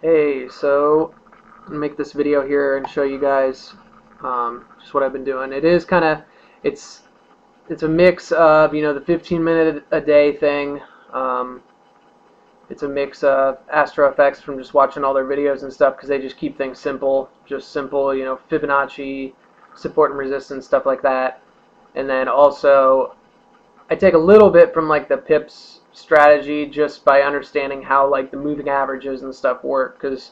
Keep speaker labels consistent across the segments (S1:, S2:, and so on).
S1: Hey, so I'm gonna make this video here and show you guys just what I've been doing. It is kind of it's it's a mix of the 15-minute a day thing. Um, it's a mix of Astro Effects from just watching all their videos and stuff because they just keep things simple, just simple, Fibonacci, support and resistance, stuff like that. And then also I take a little bit from like the Pips strategy just by understanding how like the moving averages and stuff work because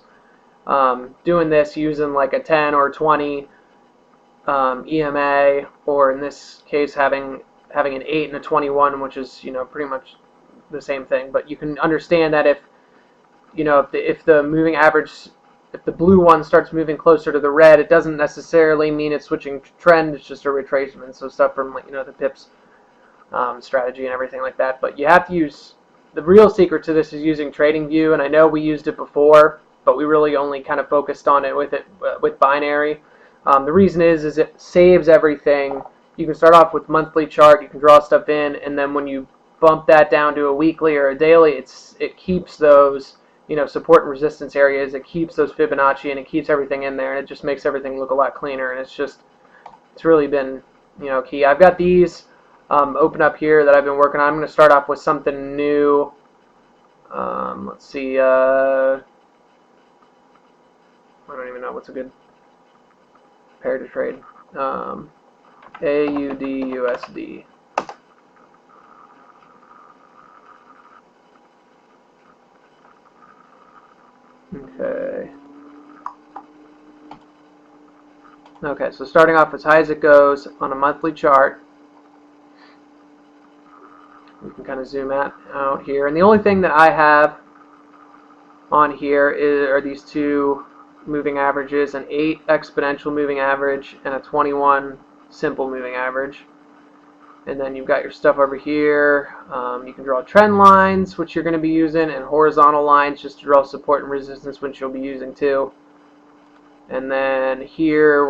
S1: doing this using like a 10 or 20 EMA, or in this case having an 8 and a 21, which is pretty much the same thing. But you can understand that if the moving average, if the blue one starts moving closer to the red, it doesn't necessarily mean it's switching trend. It's just a retracement. So stuff from like the Pips strategy and everything like that. But you have to use the real secret to this is using TradingView, and I know we used it before, but we really only kind of focused on it with binary. The reason is it saves everything. You can start off with monthly chart, you can draw stuff in, and then when you bump that down to a weekly or a daily, it keeps those support and resistance areas. It keeps those Fibonacci and it keeps everything in there, and it just makes everything look a lot cleaner. And it's really been key. I've got these open up here that I've been working on. I'm going to start off with something new. Let's see. I don't even know what's a good pair to trade. AUD USD. Okay. Okay, so starting off as high as it goes on a monthly chart. We can kind of zoom out here. And the only thing that I have on here are these two moving averages, an 8 exponential moving average and a 21 simple moving average. And then you've got your stuff over here. You can draw trend lines, which you're going to be using, and horizontal lines just to draw support and resistance, which you'll be using too. And then here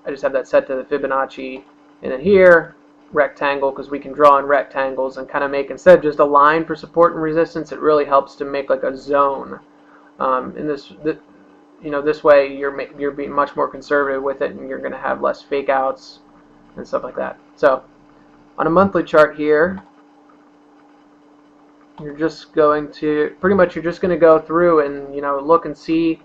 S1: I just have that set to the Fibonacci. And then here, rectangle, because we can draw in rectangles and kind of make, instead of just a line for support and resistance, it really helps to make like a zone. In this way you're being much more conservative with it, and you're going to have less fake outs and stuff like that. So on a monthly chart here, you're just going to go through and look and see.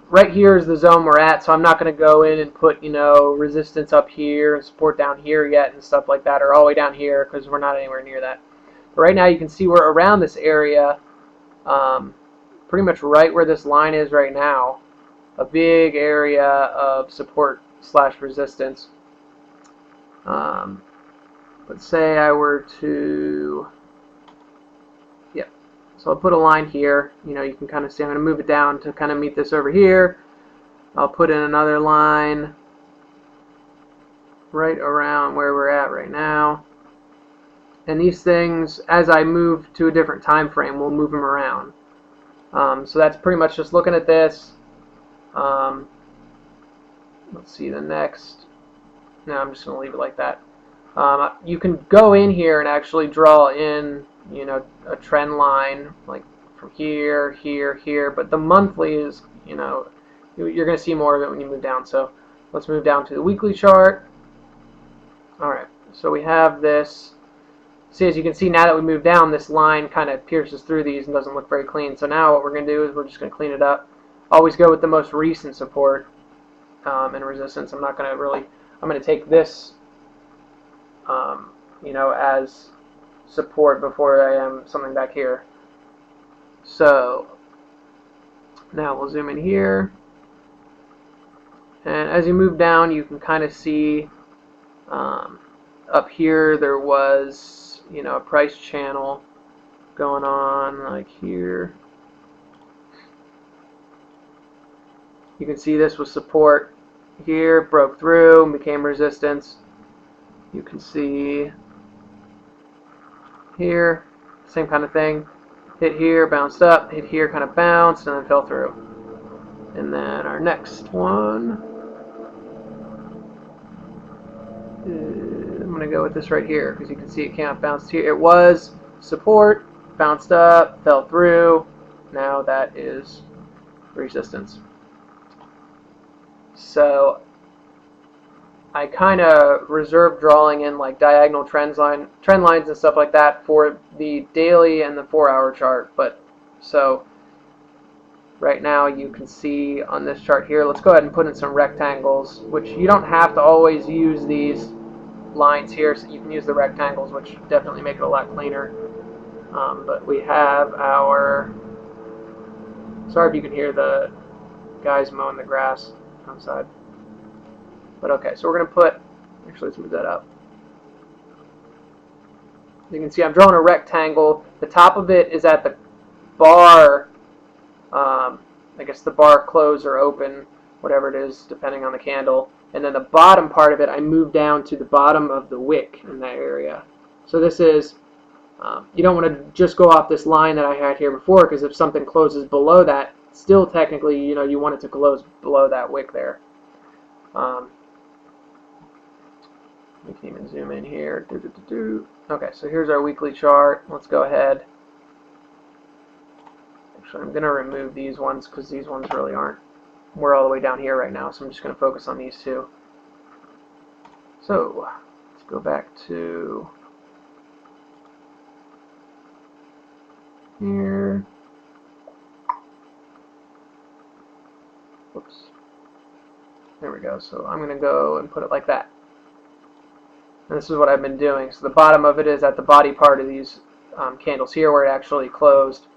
S1: Right here is the zone we're at, so I'm not going to go in and put resistance up here and support down here yet and stuff like that, or all the way down here, because we're not anywhere near that. But right now you can see we're around this area, pretty much right where this line is right now, a big area of support / resistance. Let's say I were to, so I'll put a line here. You can kind of see I'm going to move it down to kind of meet this over here. I'll put in another line right around where we're at right now. And these things, as I move to a different time frame, we'll move them around. So that's pretty much just looking at this. Let's see the next. No, I'm just going to leave it like that. You can go in here and actually draw in a trend line like from here, here, but the monthly is, you're going to see more of it when you move down. So let's move down to the weekly chart. Alright, so we have this. See, as you can see, now that we move down, this line kind of pierces through these and doesn't look very clean. So now what we're going to do is we're just going to clean it up. Always go with the most recent support and resistance. I'm going to take this as support before I am something back here. So now we'll zoom in here, and as you move down, you can kind of see up here there was a price channel going on like here. You can see this was support here, broke through and became resistance. You can see here, same kind of thing. Hit here, bounced up, hit here, kind of bounced, and then fell through. And then our next one, I'm going to go with this right here, because you can see it kind of bounced here. It was support, bounced up, fell through. Now now that is resistance. So I kind of reserve drawing in like diagonal trend lines and stuff like that for the daily and the 4-hour chart. But so right now you can see on this chart here, let's go ahead and put in some rectangles, which you don't have to always use these lines here, so you can use the rectangles, which definitely make it a lot cleaner. But we have our, sorry if you can hear the guys mowing the grass outside. But okay, so we're going to put, actually let's move that up. You can see I'm drawing a rectangle. The top of it is at the bar, I guess the bar close or open, whatever it is, depending on the candle. And then the bottom part of it, I move down to the bottom of the wick in that area. So this is, you don't want to just go off this line that I had here before, because if something closes below that, still technically, you want it to close below that wick there. We can even zoom in here. Okay, so here's our weekly chart. Let's go ahead. Actually, I'm going to remove these ones because these ones really aren't. We're all the way down here right now, so I'm just going to focus on these two. So let's go back to here. Whoops. There we go. So I'm going to go and put it like that. And this is what I've been doing. So the bottom of it is at the body part of these candles here where it actually closed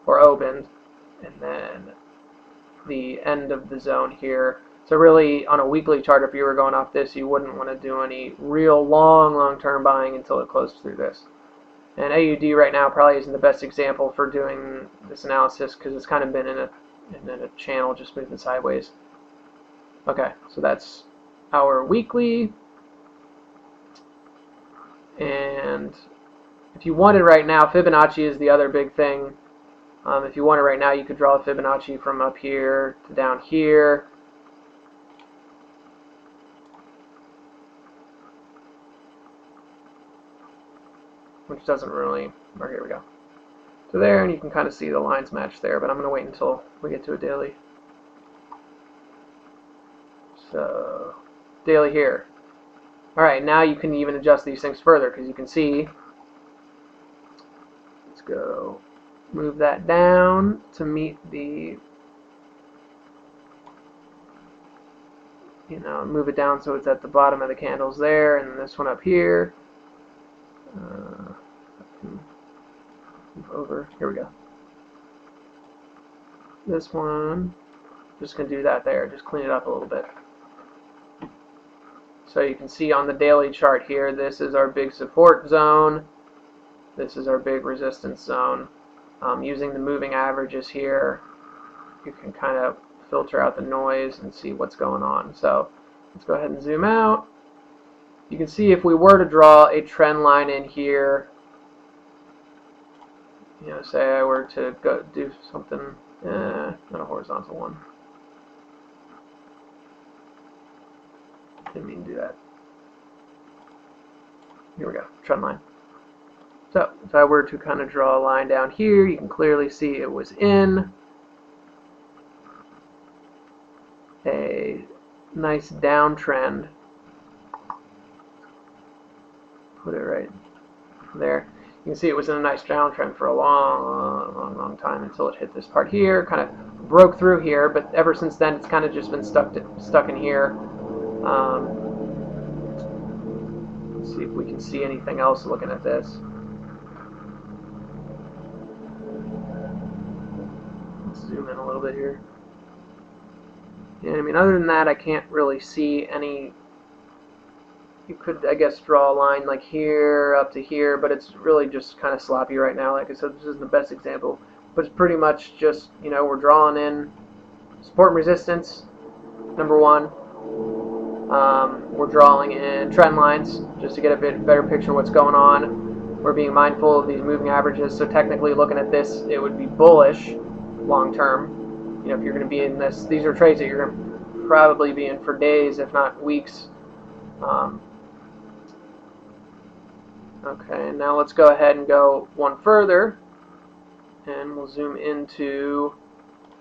S1: or opened, and then the end of the zone here. So really, on a weekly chart, if you were going off this, you wouldn't want to do any real long-term buying until it closed through this. And AUD right now probably isn't the best example for doing this analysis because it's kind of been in a channel just moving sideways. Okay, so that's our weekly. And if you wanted right now, Fibonacci is the other big thing. If you wanted right now, you could draw a Fibonacci from up here to down here. Which doesn't really, or here we go. To there, and you can kind of see the lines match there, but I'm going to wait until we get to a daily. So, daily here. Alright, now you can even adjust these things further, because you can see, let's go move that down to meet the, move it down so it's at the bottom of the candles there, and this one up here. Move over. Here we go. This one, just going to do that there, just clean it up a little bit. So you can see on the daily chart here, this is our big support zone. This is our big resistance zone. Using the moving averages here, you can kind of filter out the noise and see what's going on. So let's go ahead and zoom out. You can see if we were to draw a trend line in here, say I were to go do something, not a horizontal one. Didn't mean to do that. Here we go, trend line. So if I were to kind of draw a line down here, you can clearly see it was in a nice downtrend. Put it right there. You can see it was in a nice downtrend for a long time until it hit this part here, kind of broke through here, but ever since then it's kind of just been stuck in here. Let's see if we can see anything else looking at this. Let's zoom in a little bit here. Yeah, I mean, other than that, I can't really see any. You could, I guess, draw a line like here up to here, but it's really just kind of sloppy right now. Like I said, this isn't the best example, but it's pretty much just, we're drawing in support and resistance, number one. We're drawing in trend lines just to get a bit better picture of what's going on. We're being mindful of these moving averages, so technically looking at this, it would be bullish long term. If you're going to be in this, these are trades that you're going to probably be in for days, if not weeks. Okay, now let's go ahead and go one further. and we'll zoom into,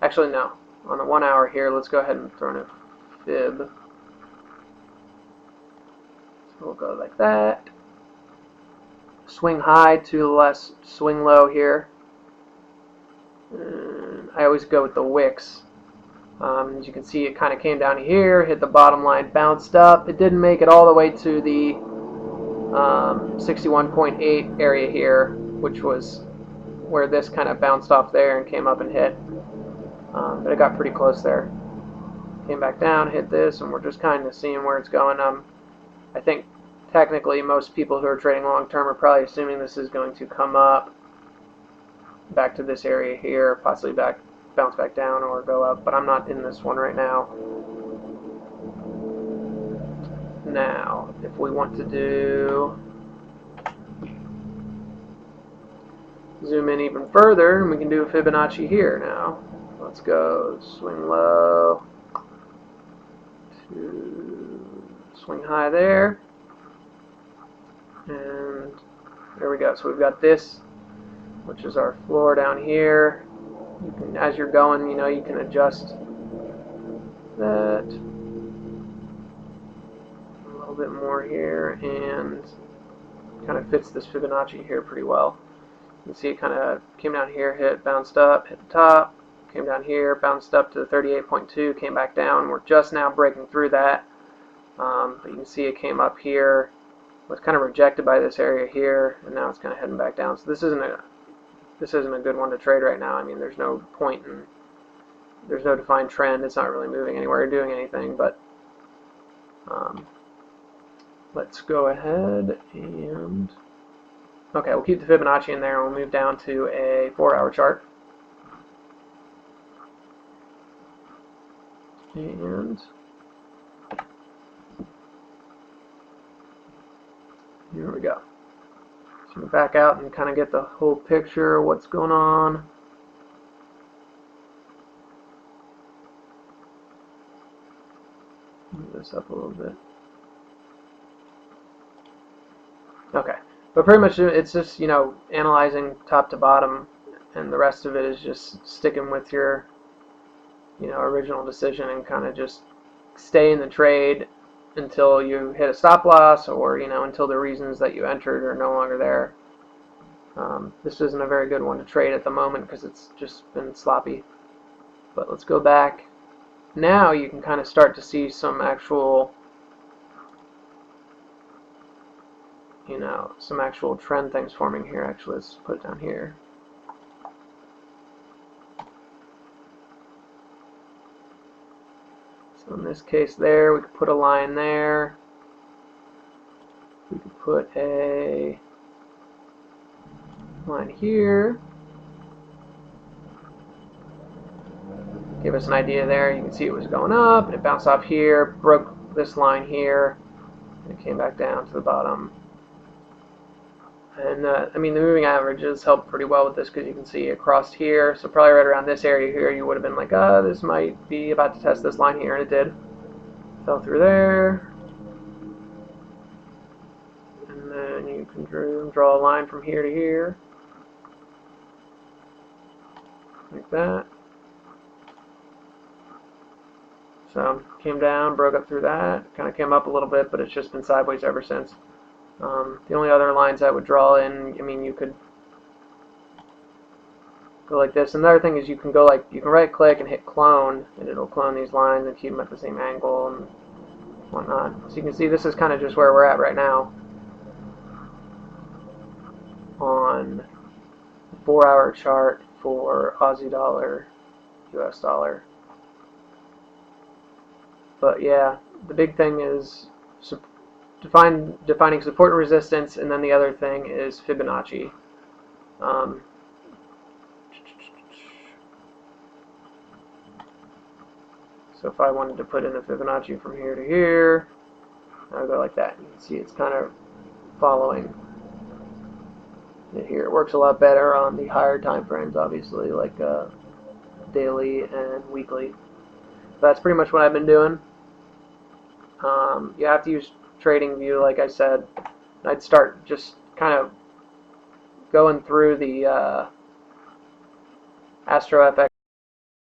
S1: actually no, on the 1 hour here, let's go ahead and throw in a fib. So we'll go like that. Swing high to less swing low here. And I always go with the wicks. As you can see, it kind of came down here, hit the bottom line, bounced up. It didn't make it all the way to the 61.8 area here, which was where this kind of bounced off there and came up and hit. But it got pretty close there. Came back down, hit this, and we're just kind of seeing where it's going. I think technically most people who are trading long term are probably assuming this is going to come up back to this area here, possibly bounce back down or go up, but I'm not in this one right now. Now, if we want to do zoom in even further, and we can do a Fibonacci here now. Let's go swing low to swing high there, and there we go. So we've got this, which is our floor down here. You can, as you're going, you know, you can adjust that a little bit more here, and kind of fits this Fibonacci here pretty well. You can see it kind of came down here, hit, bounced up, hit the top, came down here, bounced up to the 38.2, came back down. We're just now breaking through that, but you can see it came up here, was kind of rejected by this area here, and now it's kind of heading back down. So this isn't a good one to trade right now. I mean, there's no point in, there's no defined trend. It's not really moving anywhere or doing anything, but let's go ahead and, okay, we'll keep the Fibonacci in there, and we'll move down to a 4-hour chart. And here we go. So we back out and kind of get the whole picture of what's going on. Move this up a little bit. Okay, but pretty much it's just, you know, analyzing top to bottom, and the rest of it is just sticking with your, you know, original decision and kind of just stay in the trade until you hit a stop loss, or, you know, until the reasons that you entered are no longer there. This isn't a very good one to trade at the moment because it's just been sloppy. But let's go back. Now you can kind of start to see some actual, you know, some actual trend things forming here. Actually, let's put it down here. So in this case there, we could put a line there. We could put a line here. Give us an idea there. You can see it was going up, and it bounced off here, broke this line here, and it came back down to the bottom. And I mean, the moving averages help pretty well with this because you can see across here. So probably right around this area here, you would have been like, this might be about to test this line here, and it did. Fell through there. And then you can draw a line from here to here. Like that. So came down, broke up through that, kind of came up a little bit, but it's just been sideways ever since. The only other lines I would draw in, I mean, you could go like this. Another thing is you can go like, you can right click and hit clone, and it'll clone these lines and keep them at the same angle and whatnot. So you can see this is kind of just where we're at right now on the 4-hour chart for Aussie dollar, US dollar. But yeah, the big thing is defining support and resistance, and then the other thing is Fibonacci. So if I wanted to put in a Fibonacci from here to here, I would go like that. You can see it's kind of following it here. It works a lot better on the higher time frames, obviously, like daily and weekly. So that's pretty much what I've been doing. You have to use TradingView, like I said. I'd start just kind of going through the Astro FX